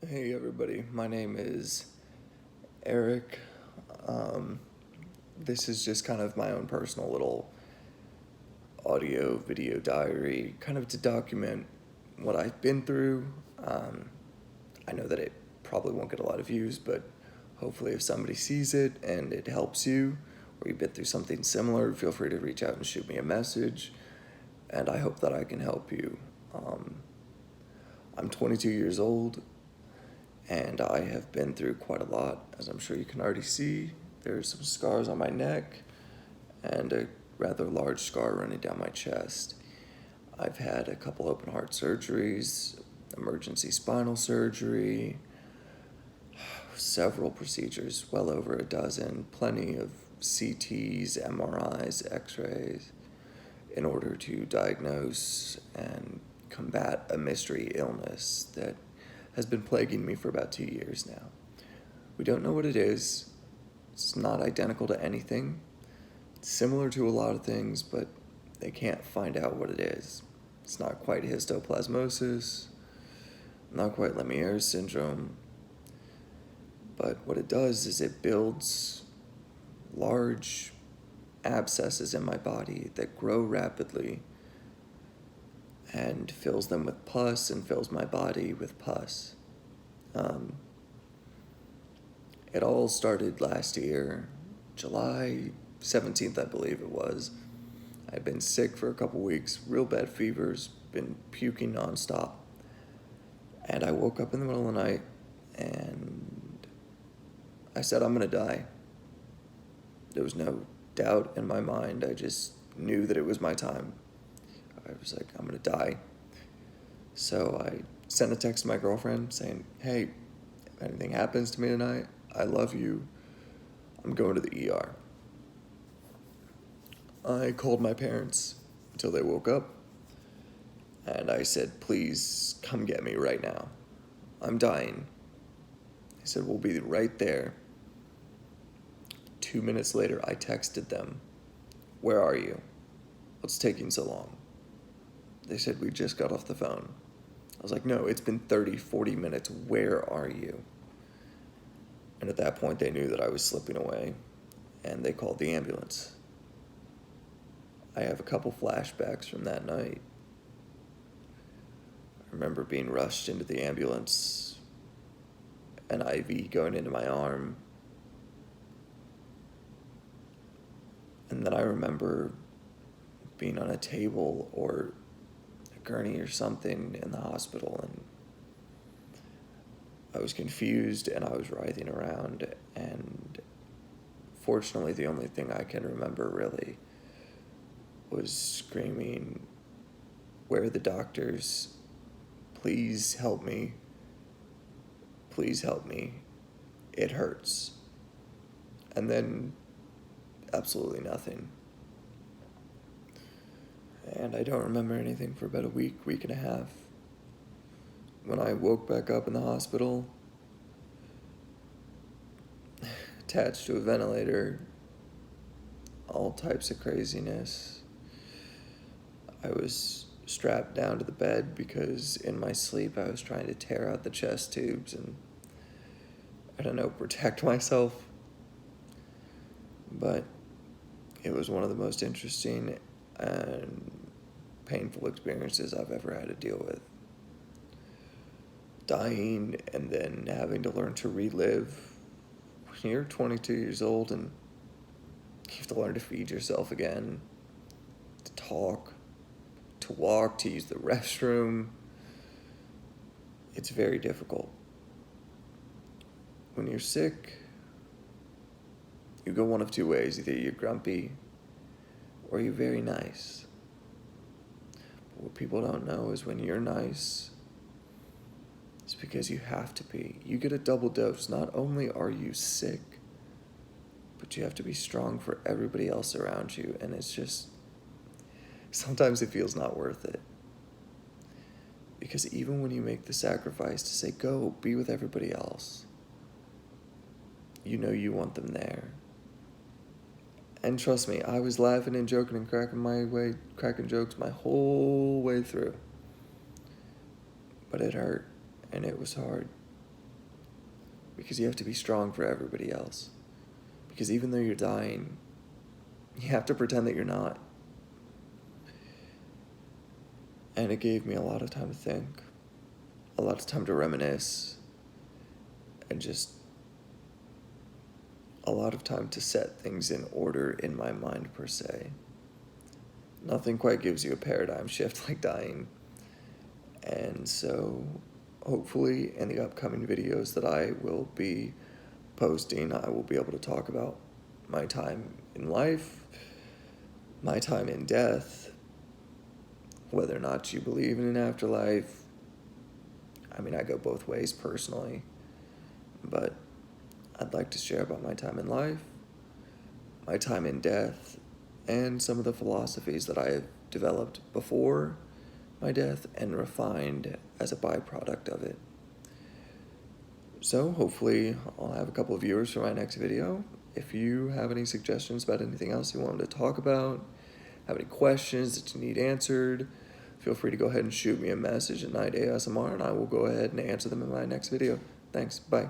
Hey everybody, my name is Eric. Um, this is just kind of my own personal little audio video diary, kind of to document what I've been through. Um, I know that it probably won't get a lot of views, but hopefully, if somebody sees it and it helps you, or you've been through something similar, feel free to reach out and shoot me a message, and I hope that I can help you. Um, I'm 22 years old. And I have been through quite a lot, as I'm sure you can already see. There's some scars on my neck and a rather large scar running down my chest. I've had a couple open heart surgeries, emergency spinal surgery, several procedures, well over a dozen, plenty of CTs, MRIs, x-rays, in order to diagnose and combat a mystery illness that has been plaguing me for about 2 years now. We don't know what it is. It's not identical to anything. It's similar to a lot of things, but they can't find out what it is. It's not quite histoplasmosis, not quite Lemierre's syndrome, but what it does is it builds large abscesses in my body that grow rapidly and fills them with pus and fills my body with pus. It all started last year, July 17th, I believe it was. I'd been sick for a couple weeks, real bad fevers, been puking nonstop. And I woke up in the middle of the night and I said, I'm going to die. There was no doubt in my mind. I just knew that it was my time. I was like, I'm going to die. So I sent a text to my girlfriend saying, hey, if anything happens to me tonight, I love you. I'm going to the ER. I called my parents until they woke up, and I said, please come get me right now. I'm dying. They said, we'll be right there. 2 minutes later, I texted them, where are you? What's taking so long? They said, we just got off the phone. I was like, no, it's been 30, 40 minutes. Where are you? And at that point, they knew that I was slipping away, and they called the ambulance. I have a couple flashbacks from that night. I remember being rushed into the ambulance, an IV going into my arm, and then I remember being on a table or a gurney or something in the hospital, and I was confused and I was writhing around, and fortunately the only thing I can remember really was screaming, where are the doctors? Please help me. Please help me. It hurts. And then absolutely nothing. And I don't remember anything for about a week, week and a half. When I woke back up in the hospital, attached to a ventilator, all types of craziness. I was strapped down to the bed because in my sleep I was trying to tear out the chest tubes and, I don't know, protect myself. But it was one of the most interesting and painful experiences I've ever had to deal with. Dying and then having to learn to relive. When you're 22 years old and you have to learn to feed yourself again, to talk, to walk, to use the restroom, it's very difficult. When you're sick, you go one of two ways. Either you're grumpy or you're very nice. But what people don't know is when you're nice, it's because you have to be. You get a double dose. Not only are you sick, but you have to be strong for everybody else around you. And it's just, sometimes it feels not worth it. Because even when you make the sacrifice to say, go, be with everybody else, you know you want them there. And trust me, I was laughing and joking and cracking jokes my whole way through. But it hurt, and it was hard. because you have to be strong for everybody else. Because even though you're dying, you have to pretend that you're not. And it gave me a lot of time to think, a lot of time to reminisce, and just a lot of time to set things in order in my mind, per se. Nothing quite gives you a paradigm shift like dying. And so, hopefully, in the upcoming videos that I will be posting, I will be able to talk about my time in life, my time in death, whether or not you believe in an afterlife. I mean, I go both ways personally, but I'd like to share about my time in life, my time in death, and some of the philosophies that I have developed before my death and refined as a byproduct of it. So hopefully I'll have a couple of viewers for my next video. If you have any suggestions about anything else you want me to talk about, have any questions that you need answered, feel free to go ahead and shoot me a message at Night ASMR, and I will go ahead and answer them in my next video. Thanks. Bye.